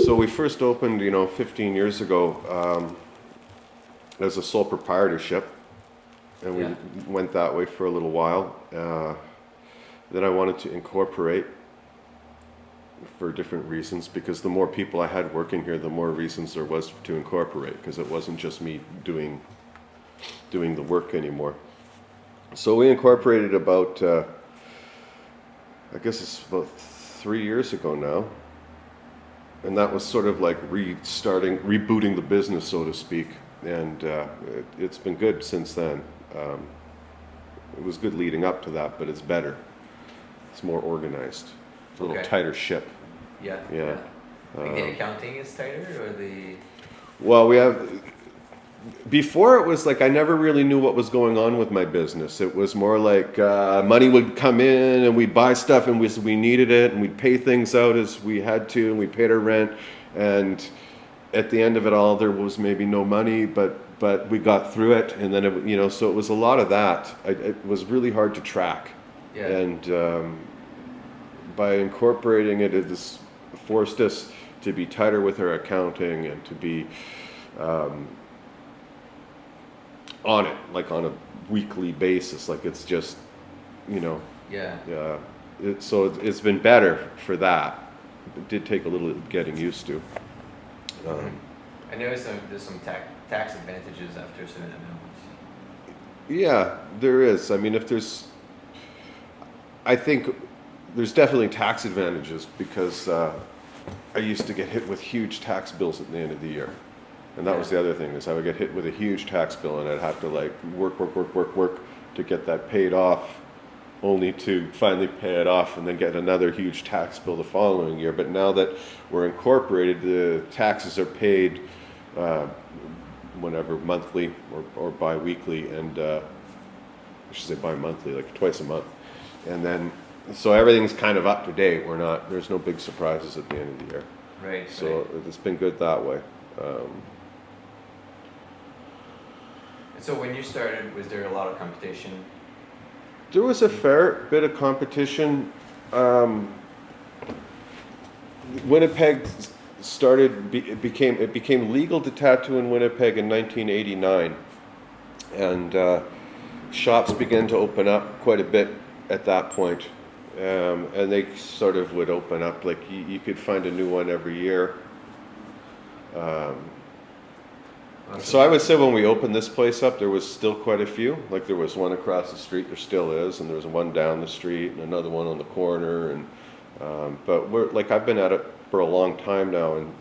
So we first opened, 15 years ago as a sole proprietorship, and we went that way for a little while. Then I wanted to incorporate for different reasons, because the more people I had working here, the more reasons there was to incorporate, because it wasn't just me doing the work anymore. So we incorporated about, I guess it's about 3 years ago now. And that was sort of like rebooting the business, so to speak. And it's been good since then. It was good leading up to that, but it's better. It's more organized. It's a little tighter ship. Yeah. Like the accounting is tighter, or the... Well, before it was like I never really knew what was going on with my business. It was more like money would come in and we'd buy stuff and we needed it, and we'd pay things out as we had to, and we paid our rent. And at the end of it all, there was maybe no money, but we got through it. And then, so it was a lot of that. It was really hard to track. Yeah. And by incorporating it, it has forced us to be tighter with our accounting and to be on it, like on a weekly basis. Like it's just, so it's been better for that. It did take a little getting used to. I noticed there's some tax advantages after a certain amount. Yeah, there is. I mean, I think there's definitely tax advantages, because I used to get hit with huge tax bills at the end of the year. And that was the other thing, is I would get hit with a huge tax bill, and I'd have to like work to get that paid off, only to finally pay it off and then get another huge tax bill the following year. But now that we're incorporated, the taxes are paid whenever, monthly or bi-weekly, and I should say bi-monthly, like twice a month. And then, so everything's kind of up to date. There's no big surprises at the end of the year. Right. So it's been good that way. So when you started, was there a lot of competition? There was a fair bit of competition. Winnipeg it became legal to tattoo in Winnipeg in 1989, and shops began to open up quite a bit at that point. And they sort of would open up, like you could find a new one every year. So I would say when we opened this place up, there was still quite a few. Like there was one across the street, there still is, and there was one down the street, and another one on the corner. And but I've been at it for a long time now, and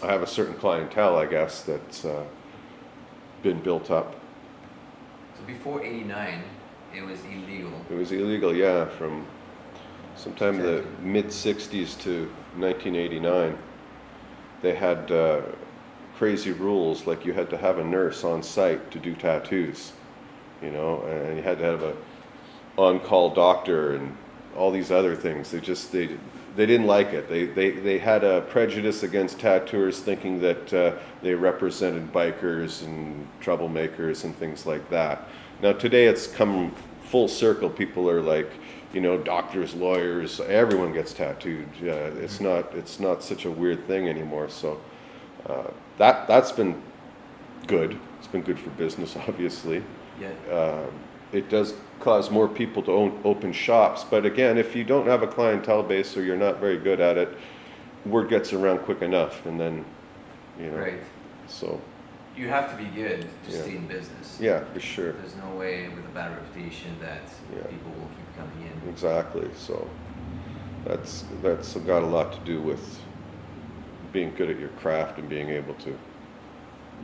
I have a certain clientele, I guess, that's been built up. So before '89, it was illegal. It was illegal, yeah, from sometime in the mid '60s to 1989. They had crazy rules, like you had to have a nurse on site to do tattoos, and you had to have a on-call doctor and all these other things. They didn't like it. They had a prejudice against tattooers, thinking that they represented bikers and troublemakers and things like that. Now today it's come full circle. People are like, doctors, lawyers, everyone gets tattooed. It's not such a weird thing anymore. So that's been good. It's been good for business, obviously. Yeah. It does cause more people to open shops, but again, if you don't have a clientele base or you're not very good at it, word gets around quick enough, and then, Right. So. You have to be good to stay in business. Yeah, for sure. There's no way with a bad reputation that people will keep coming in. Exactly. So that's got a lot to do with being good at your craft and being able to,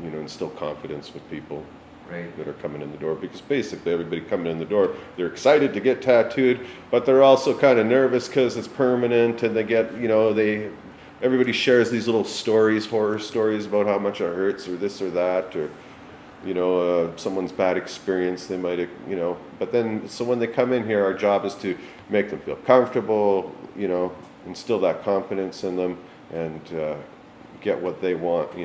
instill confidence with people. Right. That are coming in the door, because basically everybody coming in the door, they're excited to get tattooed, but they're also kind of nervous because it's permanent, and they get, everybody shares these little stories, horror stories about how much it hurts or this or that, or someone's bad experience. They might, but then, so when they come in here, our job is to make them feel comfortable, instill that confidence in them, and get what they want,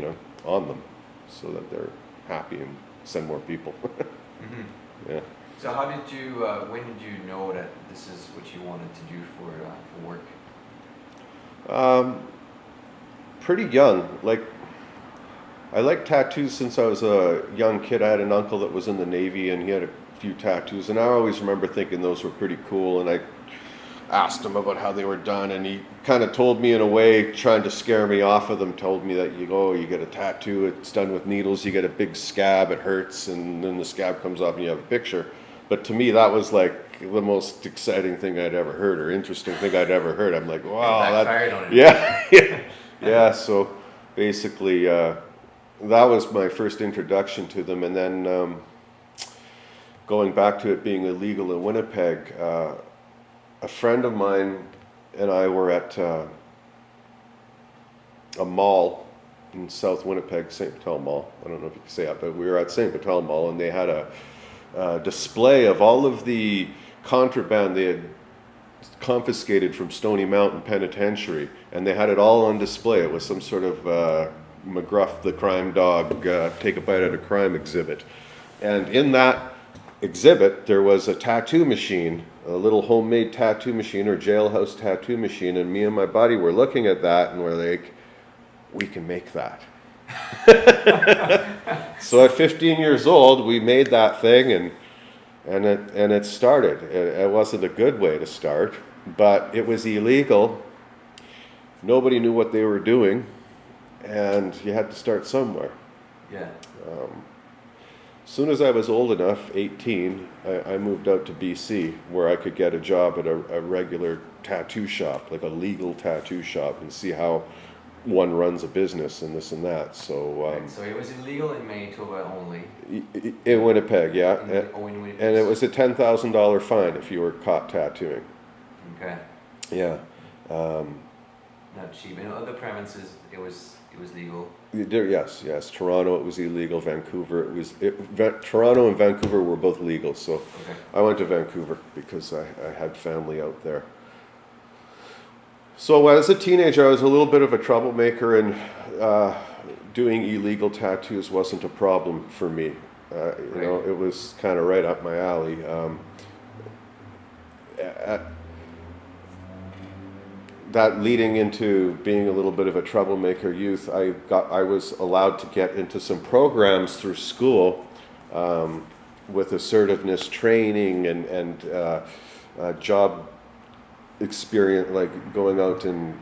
on them, so that they're happy and send more people. Mm-hmm. Yeah. So when did you know that this is what you wanted to do for work? pretty young. Like, I liked tattoos since I was a young kid. I had an uncle that was in the Navy, and he had a few tattoos, and I always remember thinking those were pretty cool. And I asked him about how they were done, and he kind of told me in a way, trying to scare me off of them, told me that you get a tattoo, it's done with needles, you get a big scab, it hurts, and then the scab comes off and you have a picture. But to me, that was like the most exciting thing I'd ever heard, or interesting thing I'd ever heard. I'm like, wow, Backfired on it. yeah. So basically, that was my first introduction to them, and then going back to it being illegal in Winnipeg. A friend of mine and I were at a mall in South Winnipeg, St. Patel Mall. I don't know if you can say that, but we were at St. Patel Mall, and they had a display of all of the contraband they had confiscated from Stony Mountain Penitentiary, and they had it all on display. It was some sort of McGruff the crime dog, take a bite at a crime exhibit. And in that exhibit, there was a tattoo machine, a little homemade tattoo machine or jailhouse tattoo machine, and me and my buddy were looking at that and we're like, we can make that. So at 15 years old, we made that thing, and it started. It wasn't a good way to start, but it was illegal. Nobody knew what they were doing, and you had to start somewhere. Yeah. As soon as I was old enough, 18, I moved out to BC, where I could get a job at a regular tattoo shop, like a legal tattoo shop, and see how one runs a business and this and that. So So it was illegal in Manitoba only. in Winnipeg, yeah. In Winnipeg. And it was a $10,000 fine if you were caught tattooing. Okay. Yeah. Not cheap. In other provinces, it was legal. Yes. Toronto, it was illegal. Vancouver, Toronto and Vancouver were both legal. So Okay. I went to Vancouver because I had family out there. So as a teenager, I was a little bit of a troublemaker, and doing illegal tattoos wasn't a problem for me. You know, it was kind of right up my alley. That leading into being a little bit of a troublemaker youth, I was allowed to get into some programs through school with assertiveness training and job experience, like going out and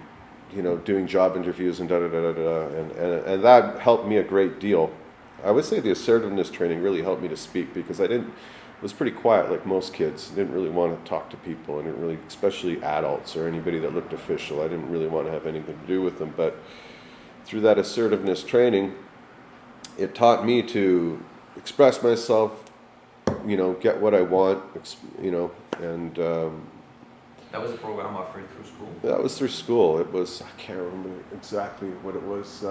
doing job interviews and and that helped me a great deal. I would say the assertiveness training really helped me to speak, because I was pretty quiet like most kids. I didn't really want to talk to people. I didn't really, especially adults or anybody that looked official. I didn't really want to have anything to do with them. But through that assertiveness training, it taught me to express myself, get what I want, and That was a program offered through school? that was through school. It was, I can't remember exactly what it was.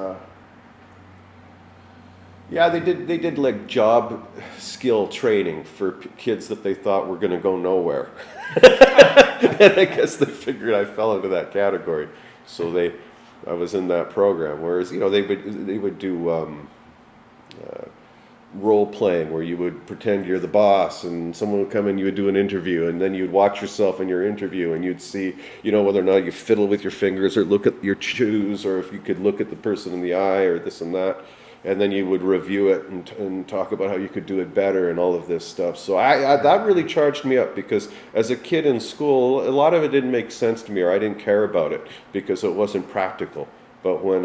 Yeah, they did like job skill training for kids that they thought were going to go nowhere. And I guess they figured I fell into that category. So I was in that program. Whereas, they would do role playing, where you would pretend you're the boss and someone would come in, you would do an interview, and then you'd watch yourself in your interview and you'd see, whether or not you fiddle with your fingers or look at your shoes, or if you could look at the person in the eye or this and that. And then you would review it and talk about how you could do it better and all of this stuff. So that really charged me up, because as a kid in school, a lot of it didn't make sense to me, or I didn't care about it because it wasn't practical. But when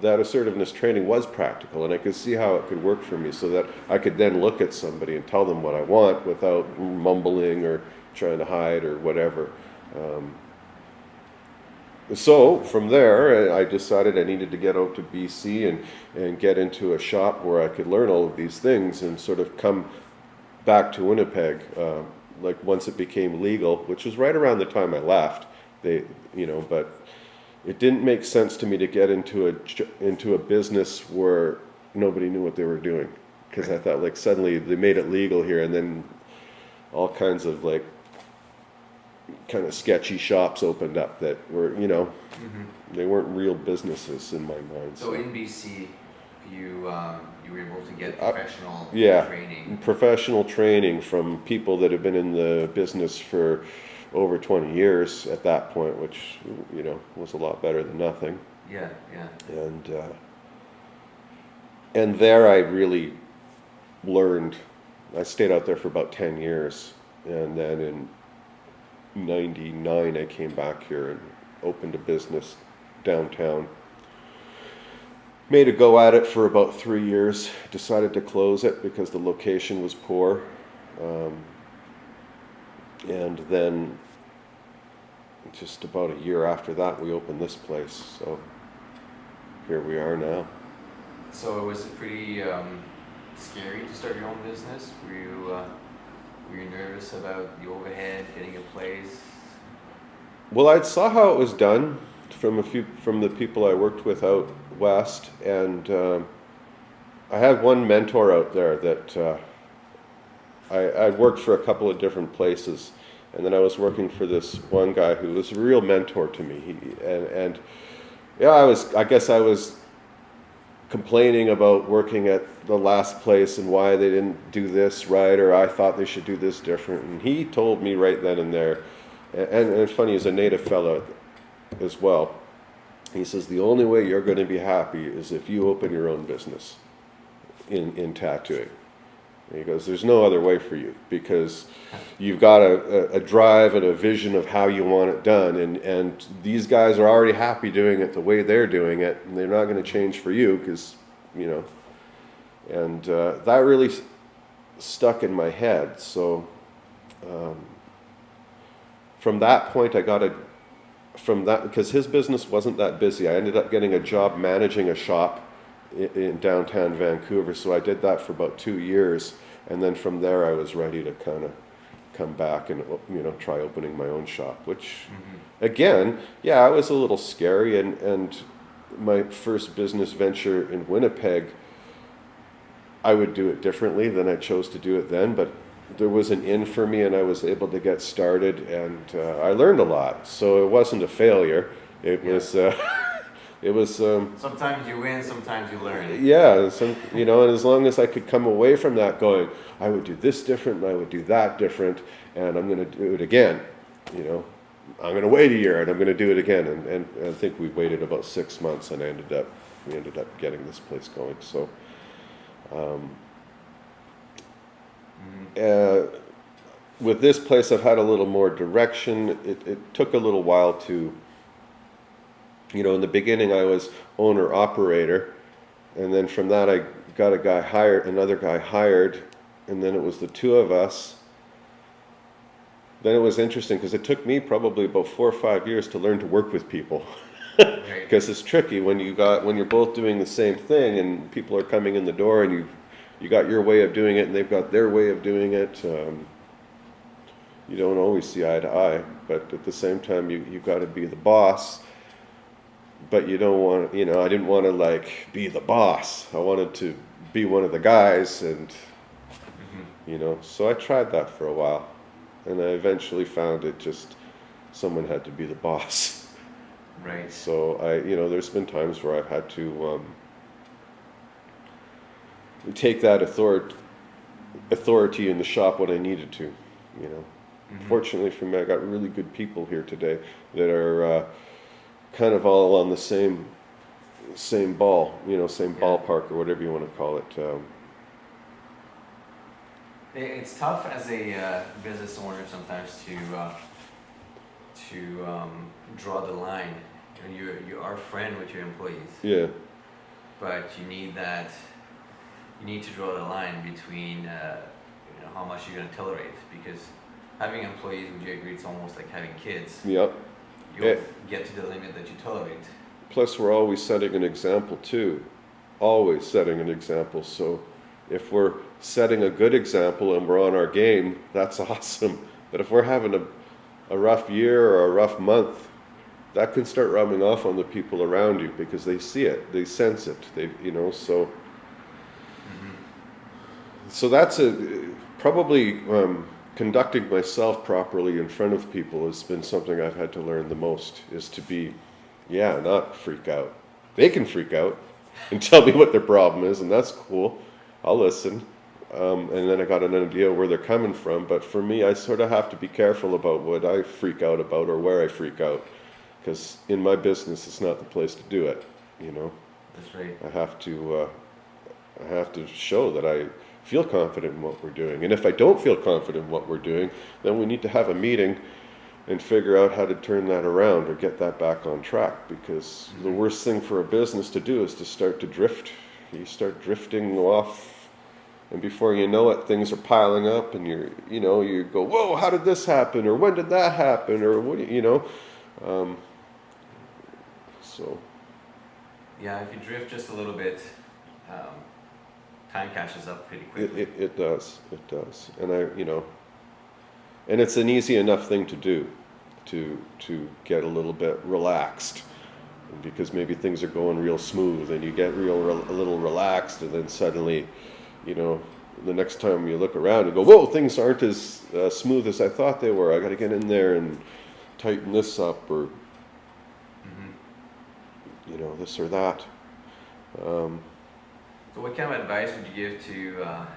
that assertiveness training was practical, and I could see how it could work for me, so that I could then look at somebody and tell them what I want without mumbling or trying to hide or whatever. So from there, I decided I needed to get out to BC and get into a shop where I could learn all of these things and sort of come back to Winnipeg, like once it became legal, which was right around the time I left. But it didn't make sense to me to get into a business where nobody knew what they were doing, because I thought, like, suddenly they made it legal here, and then all kinds of like kind of sketchy shops opened up that were, they weren't real businesses in my mind. So in BC, you were able to get professional training. Professional training from people that have been in the business for over 20 years at that point, which, you know, was a lot better than nothing. Yeah, yeah. And there I really learned. I stayed out there for about 10 years, and then in '99 I came back here and opened a business downtown. Made a go at it for about 3 years, decided to close it because the location was poor. And then just about a year after that, we opened this place. So here we are now. So was it pretty scary to start your own business? Were you nervous about the overhead, getting a place? Well, I saw how it was done from the people I worked with out west, and I had one mentor out there that I worked for a couple of different places, and then I was working for this one guy who was a real mentor to me. And yeah, I guess I was complaining about working at the last place and why they didn't do this right, or I thought they should do this different. And he told me right then and there, and it's funny, he's a native fellow as well. He says, the only way you're going to be happy is if you open your own business in tattooing. And he goes, there's no other way for you, because you've got a drive and a vision of how you want it done. And these guys are already happy doing it the way they're doing it, and they're not going to change for you because, you know. And that really stuck in my head. So from that point, because his business wasn't that busy, I ended up getting a job managing a shop in downtown Vancouver. So I did that for about 2 years, and then from there I was ready to kind of come back and, you know, try opening my own shop, which again, yeah, it was a little scary. And my first business venture in Winnipeg, I would do it differently than I chose to do it then, but there was an in for me, and I was able to get started, and I learned a lot. So it wasn't a failure. It was. It was. Sometimes you win, sometimes you learn. Yeah, you know, and as long as I could come away from that going, I would do this different, and I would do that different, and I'm going to do it again. You know, I'm going to wait a year, and I'm going to do it again. And I think we waited about 6 months, and we ended up getting this place going. So. With this place, I've had a little more direction. It took a little while to, you know, in the beginning I was owner operator, and then from that I got another guy hired, and then it was the two of us. Then it was interesting because it took me probably about 4 or 5 years to learn to work with people. Because it's tricky when you're both doing the same thing, and people are coming in the door, and you got your way of doing it, and they've got their way of doing it. You don't always see eye to eye, but at the same time, you've got to be the boss. But you don't want, you know, I didn't want to like be the boss. I wanted to be one of the guys, and you know, so I tried that for a while, and I eventually found it just someone had to be the boss. Right. So there's been times where I've had to take that authority in the shop when I needed to, you know. Fortunately for me, I got really good people here today that are kind of all on the same ball, you know, same ballpark or whatever you want to call it. It's tough as a business owner sometimes to draw the line. And you are a friend with your employees. Yeah. But you need to draw the line between how much you're going to tolerate, because having employees, would you agree, it's almost like having kids. Yep. You'll get to the limit that you tolerate. Plus, we're always setting an example too. Always setting an example. So if we're setting a good example and we're on our game, that's awesome. But if we're having a rough year or a rough month, that can start rubbing off on the people around you, because they see it, they sense it, so that's probably conducting myself properly in front of people has been something I've had to learn the most, is to be, not freak out. They can freak out and tell me what their problem is, and that's cool. I'll listen. and then I got an idea where they're coming from. But for me, I sort of have to be careful about what I freak out about or where I freak out, because in my business, it's not the place to do it. You know, That's right. I have to show that I feel confident in what we're doing. And if I don't feel confident in what we're doing, then we need to have a meeting and figure out how to turn that around or get that back on track. Because the worst thing for a business to do is to start to drift. You start drifting off, and before you know it, things are piling up, and you go, whoa, how did this happen? Or when did that happen? Or what, so. Yeah, if you drift just a little bit, time catches up pretty quickly. It does, and and it's an easy enough thing to do, to get a little bit relaxed, because maybe things are going real smooth, and you get a little relaxed, and then suddenly, the next time you look around and go, whoa, things aren't as smooth as I thought they were. I got to get in there and tighten this up, or this or that. So what kind of advice would you give to a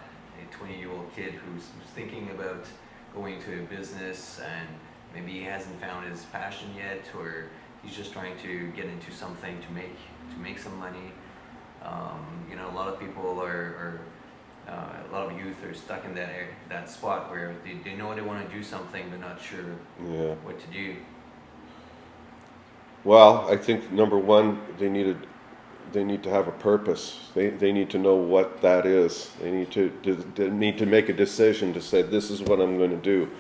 20-year-old kid who's thinking about going to a business and maybe he hasn't found his passion yet, or he's just trying to get into something to make some money? A lot of people are a lot of youth are stuck in that spot where they know they want to do something but not sure what to do. Well, I think number one, they need to have a purpose. They need to know what that is. They need to make a decision to say, this is what I'm going to do,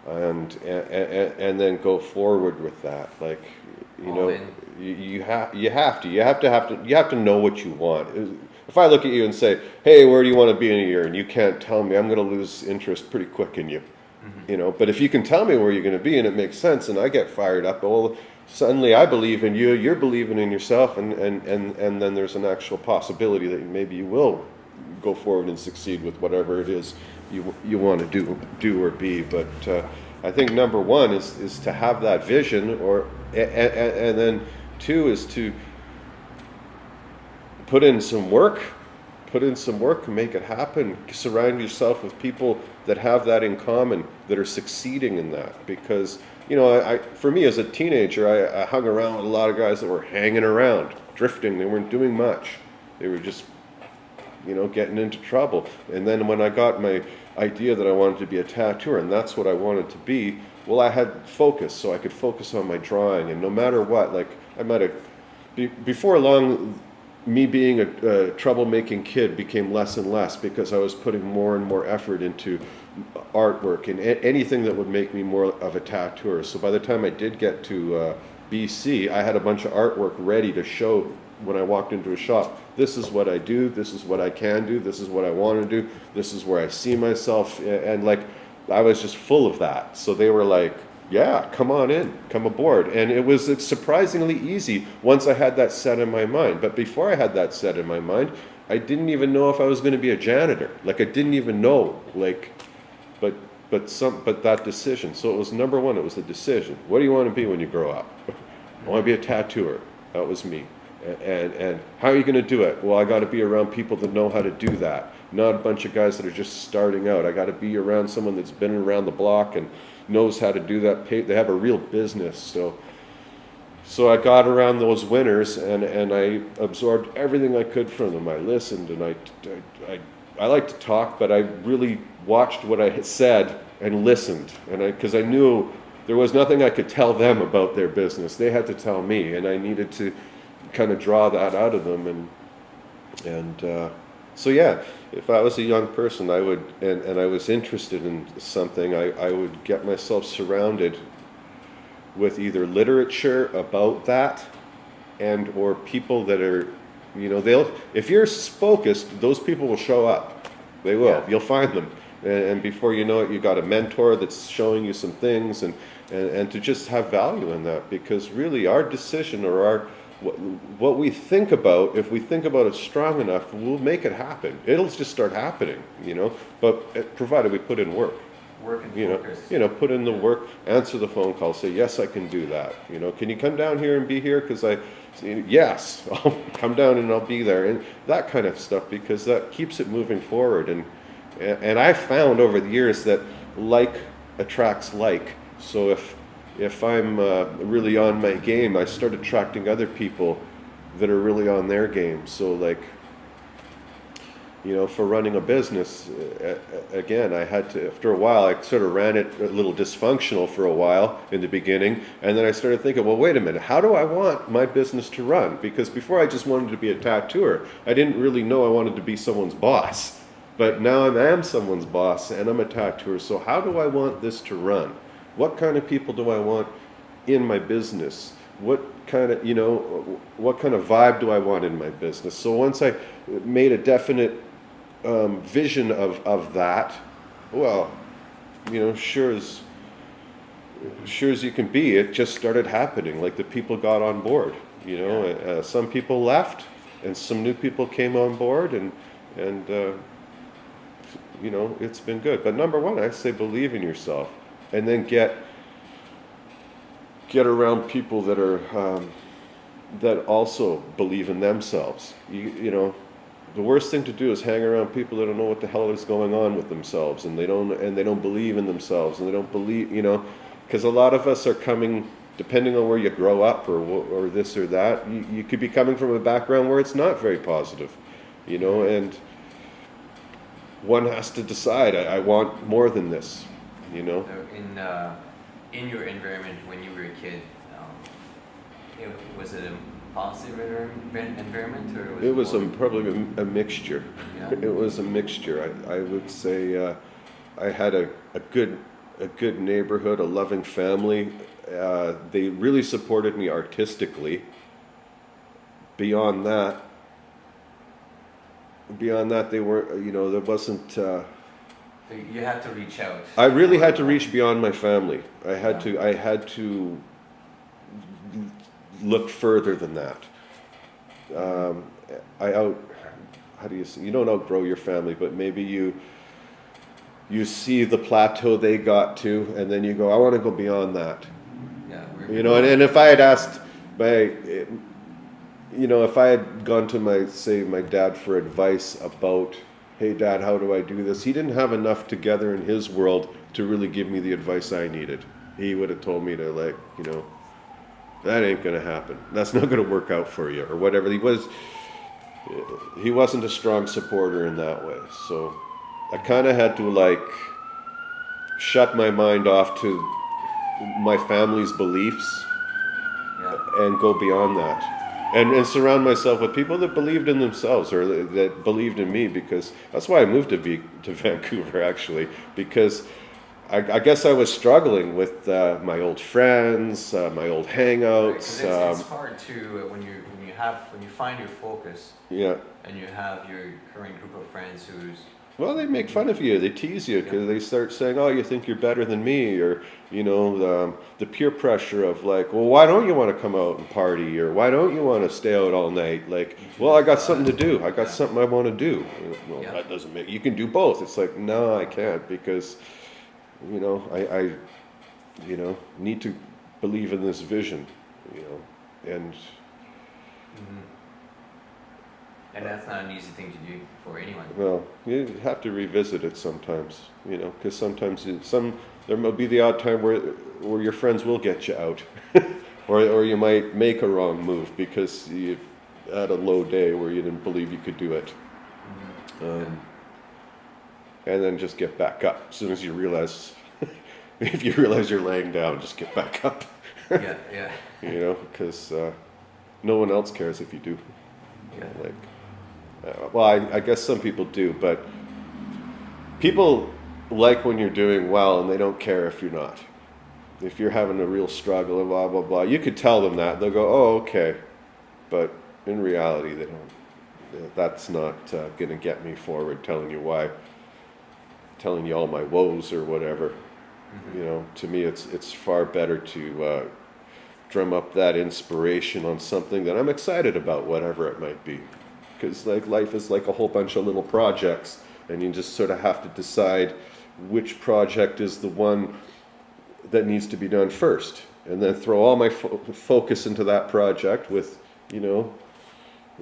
and then go forward with that. Like, you have to know what you want. If I look at you and say, hey, where do you want to be in a year, and you can't tell me, I'm going to lose interest pretty quick in you. But if you can tell me where you're going to be and it makes sense, and I get fired up, well, suddenly I believe in you, you're believing in yourself, and then there's an actual possibility that maybe you will go forward and succeed with whatever it is you want to do or be. But I think number one is to have that vision, and then two is to put in some work and make it happen. Surround yourself with people that have that in common, that are succeeding in that. Because, for me as a teenager, I hung around with a lot of guys that were hanging around, drifting. They weren't doing much. They were just, getting into trouble. And then when I got my idea that I wanted to be a tattooer, and that's what I wanted to be, well, I had focus, so I could focus on my drawing. And no matter what, like, I might have, before long, me being a troublemaking kid became less and less, because I was putting more and more effort into artwork and anything that would make me more of a tattooer. So by the time I did get to BC, I had a bunch of artwork ready to show when I walked into a shop. This is what I do, this is what I can do, this is what I want to do, this is where I see myself, and like, I was just full of that. So they were like, yeah, come on in, come aboard. And it was surprisingly easy once I had that set in my mind. But before I had that set in my mind, I didn't even know if I was going to be a janitor. Like, I didn't even know, like, but that decision. So it was number one, it was the decision. What do you want to be when you grow up? I want to be a tattooer. That was me. And how are you going to do it? Well, I got to be around people that know how to do that. Not a bunch of guys that are just starting out. I got to be around someone that's been around the block and knows how to do that. They have a real business. So I got around those winners, and I absorbed everything I could from them. I listened, and I like to talk, but I really watched what I had said and listened, and because I knew there was nothing I could tell them about their business. They had to tell me, and I needed to kind of draw that out of them. So yeah, if I was a young person, I would, and I was interested in something, I would get myself surrounded with either literature about that, and or people that are, if you're focused, those people will show up. They will. Yeah. You'll find them, and before you know it, you got a mentor that's showing you some things, and to just have value in that, because really our decision, or what we think about, if we think about it strong enough, we'll make it happen. It'll just start happening, but provided we put in work. Work and focus. Put in the work, answer the phone call, say, yes, I can do that. Can you come down here and be here? Because yes, I'll come down and I'll be there. And that kind of stuff, because that keeps it moving forward. And I found over the years that like attracts like. So if I'm really on my game, I start attracting other people that are really on their game. So like, for running a business, again, I had to, after a while, I sort of ran it a little dysfunctional for a while in the beginning, and then I started thinking, well, wait a minute, how do I want my business to run? Because before I just wanted to be a tattooer. I didn't really know I wanted to be someone's boss. But now I am someone's boss, and I'm a tattooer, so how do I want this to run? What kind of people do I want in my business? What kind of vibe do I want in my business? So once I made a definite vision of that, well, sure as you can be, it just started happening. Like the people got on board. Some people left, and some new people came on board, and it's been good. But number one, I say believe in yourself, and then get around people that are that also believe in themselves. The worst thing to do is hang around people that don't know what the hell is going on with themselves, and they don't believe in themselves, and they don't believe, because a lot of us are coming, depending on where you grow up or this or that, you could be coming from a background where it's not very positive, and one has to decide, I want more than this, So in your environment when you were a kid, was it a positive environment, or It was probably a mixture. Yeah. It was a mixture. I would say I had a good neighborhood, a loving family. They really supported me artistically. Beyond that, they weren't. There wasn't. So you had to reach out. I really had to reach beyond my family. I had to look further than that. How do you say? You don't outgrow your family, but maybe you see the plateau they got to, and then you go, I want to go beyond that. Yeah. And if I had asked if I had gone to my dad for advice about, hey Dad, how do I do this? He didn't have enough together in his world to really give me the advice I needed. He would have told me to that ain't gonna happen. That's not gonna work out for you, or whatever. He wasn't a strong supporter in that way. So I kind of had to shut my mind off to my family's beliefs and go beyond that. And surround myself with people that believed in themselves, or that believed in me, because that's why I moved to Vancouver, actually, because I guess I was struggling with my old friends, my old hangouts. Right, it's hard to when you find your focus. Yeah. And you have your current group of friends who's. Well, they make fun of you. They tease you because they start saying, "Oh, you think you're better than me," or the peer pressure of well, why don't you want to come out and party, or why don't you want to stay out all night? Well, I got something to do. I got something I want to do. Well, that doesn't make. You can do both. It's no, I can't, because I need to believe in this vision, and. Mm-hmm. And that's not an easy thing to do for anyone. Well, you have to revisit it sometimes, because sometimes there will be the odd time where your friends will get you out, or you might make a wrong move because you had a low day where you didn't believe you could do it, and then just get back up as soon as you realize. If you realize you're laying down, just get back up. Yeah. Because no one else cares if you do. Yeah. Well, I guess some people do, but people like when you're doing well, and they don't care if you're not. If you're having a real struggle and blah, blah, blah, you could tell them that. They'll go, oh, okay. But in reality, they don't. That's not going to get me forward, telling you all my woes or whatever. Mm-hmm. To me, it's far better to drum up that inspiration on something that I'm excited about, whatever it might be. Because life is like a whole bunch of little projects, and you just sort of have to decide which project is the one that needs to be done first, and then throw all my focus into that project with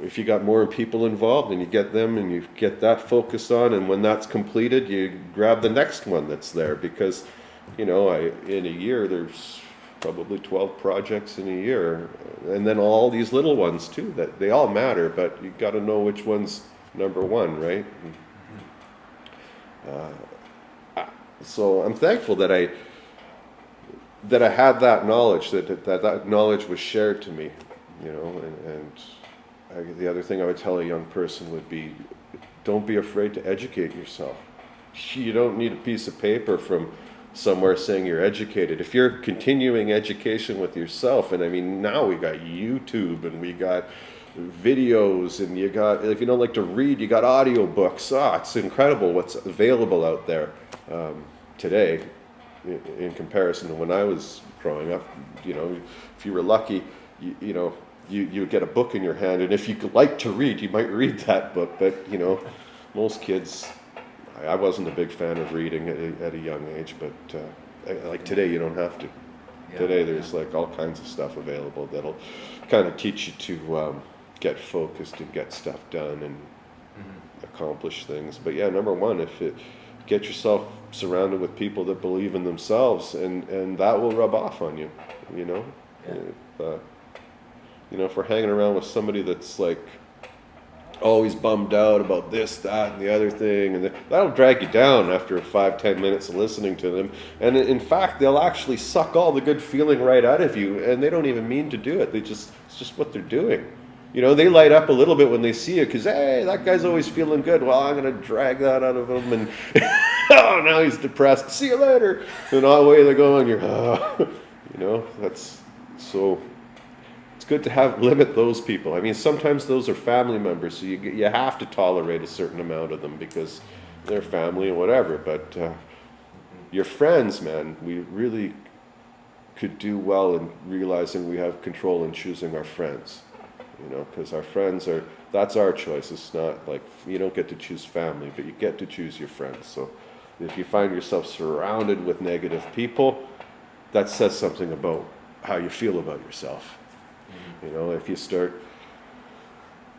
if you got more people involved and you get them and you get that focused on, and when that's completed, you grab the next one that's there, because, in a year, there's probably 12 projects in a year, and then all these little ones too, that they all matter, but you got to know which one's number one, right? So I'm thankful that I had that knowledge, that knowledge was shared to me, the other thing I would tell a young person would be, don't be afraid to educate yourself. You don't need a piece of paper from somewhere saying you're educated. If you're continuing education with yourself, and I mean, now we got YouTube and we got videos, and you got, if you don't like to read, you got audio books. It's incredible what's available out there today in comparison to when I was growing up. If you were lucky, you would get a book in your hand, and if you like to read, you might read that book. But most kids, I wasn't a big fan of reading at a young age. But like today, you don't have to. Yeah, today, there's like all kinds of stuff available that'll kind of teach you to get focused and get stuff done and accomplish things. But yeah, number one, get yourself surrounded with people that believe in themselves, and that will rub off on you. Yeah. If we're hanging around with somebody that's like always bummed out about this, that, and the other thing, and that'll drag you down after 5-10 minutes of listening to them. And in fact, they'll actually suck all the good feeling right out of you, and they don't even mean to do it. It's just what they're doing. They light up a little bit when they see you because, hey, that guy's always feeling good. Well, I'm going to drag that out of him, and oh, now he's depressed. See you later. And away they go, and that's so. It's good to limit those people. I mean, sometimes those are family members, so you have to tolerate a certain amount of them because they're family and whatever. But your friends, man, we really could do well in realizing we have control in choosing our friends. Because our friends that's our choice. It's not like you don't get to choose family, but you get to choose your friends. So if you find yourself surrounded with negative people, that says something about how you feel about yourself. If you start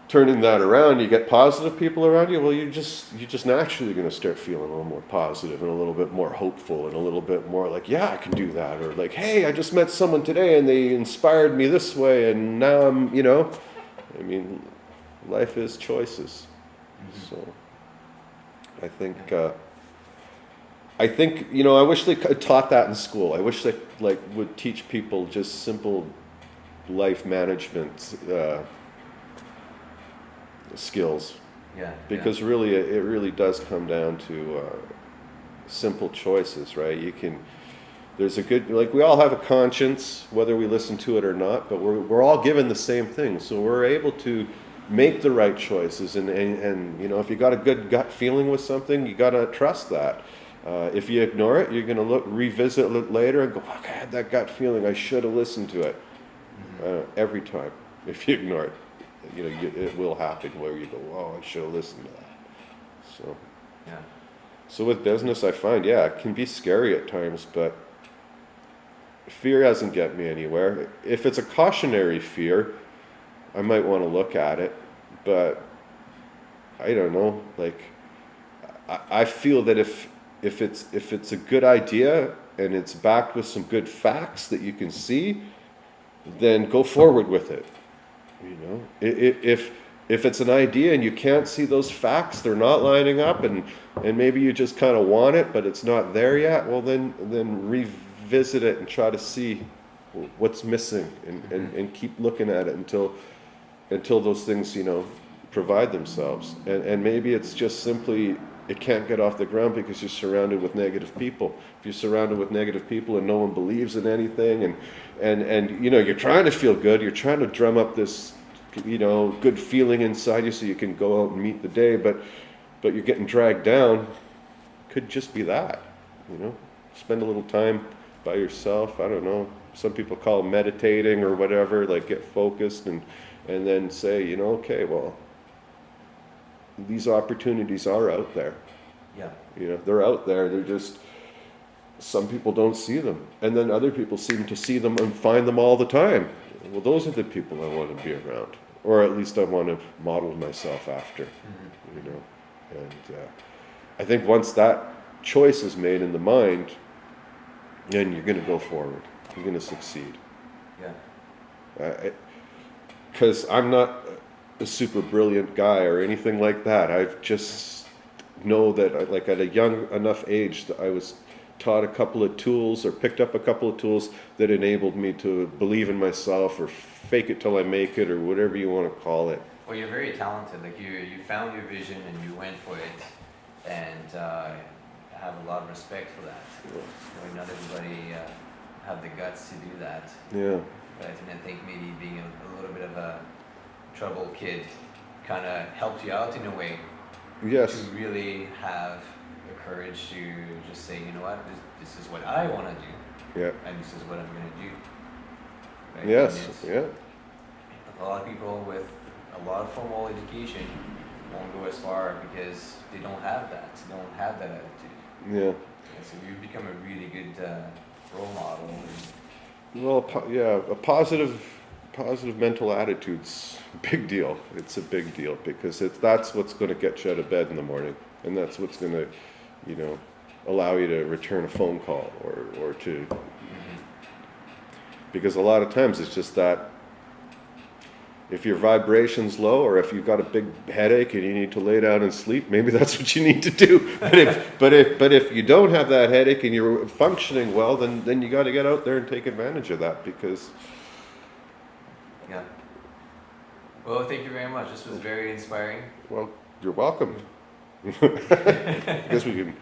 turning that around, you get positive people around you, well, you're just naturally going to start feeling a little more positive and a little bit more hopeful and a little bit more like, yeah, I can do that. Or like, hey, I just met someone today and they inspired me this way, and now I'm, I mean, life is choices. So I think, I wish they taught that in school. I wish they would teach people just simple life management skills. Yeah. Because really, it really does come down to simple choices, right? There's a good, we all have a conscience, whether we listen to it or not, but we're all given the same thing. So we're able to make the right choices. And if you got a good gut feeling with something, you got to trust that. If you ignore it, you're going to revisit it later and go, fuck, I had that gut feeling, I should have listened to it. Every time, if you ignore it, it will happen where you go, oh, I should have listened to that. So, yeah. So with business, I find, it can be scary at times, but fear hasn't get me anywhere. If it's a cautionary fear, I might want to look at it, but I don't know. I feel that if it's a good idea and it's backed with some good facts that you can see, then go forward with it. If it's an idea and you can't see those facts, they're not lining up, and maybe you just kind of want it, but it's not there yet, well then revisit it and try to see what's missing and keep looking at it until those things, provide themselves. And maybe it's just simply it can't get off the ground because you're surrounded with negative people. If you're surrounded with negative people and no one believes in anything, and you're trying to feel good, you're trying to drum up this good feeling inside you so you can go out and meet the day, but you're getting dragged down, could just be that. Spend a little time by yourself. I don't know, some people call it meditating or whatever, get focused and then say, okay, well, these opportunities are out there. Yeah. They're out there. They're just, some people don't see them. And then other people seem to see them and find them all the time. Well, those are the people I want to be around. or at least I want to model myself after, Mhm. you know. And I think once that choice is made in the mind, then you're going to go forward. You're going to succeed. Yeah. Because I'm not a super brilliant guy or anything like that. I've just know that like at a young enough age that I was taught a couple of tools or picked up a couple of tools that enabled me to believe in myself or fake it till I make it or whatever you want to call it. Well, you're very talented. Like you found your vision and you went for it, and I have a lot of respect for that. You know, not everybody have the guts to do that. Yeah. But I think maybe being a little bit of a troubled kid kind of helped you out in a way Yes. to really have the courage to just say, you know what, this is what I want to do, Yeah. and this is what I'm going to do. Right? Yes. And it's- Yeah. A lot of people with a lot of formal education won't go as far because they don't have that. They don't have that attitude. Yeah. And so you've become a really good role model. Well, a positive mental attitude's a big deal. It's a big deal because that's what's going to get you out of bed in the morning, and that's what's going to, you know, allow you to return a phone call or to. Because a lot of times it's just that if your vibration's low or if you've got a big headache and you need to lay down and sleep, maybe that's what you need to do. But if you don't have that headache and you're functioning well, then you got to get out there and take advantage of that because. Yeah. Well, thank you very much. This was very inspiring. Well, you're welcome. I guess we can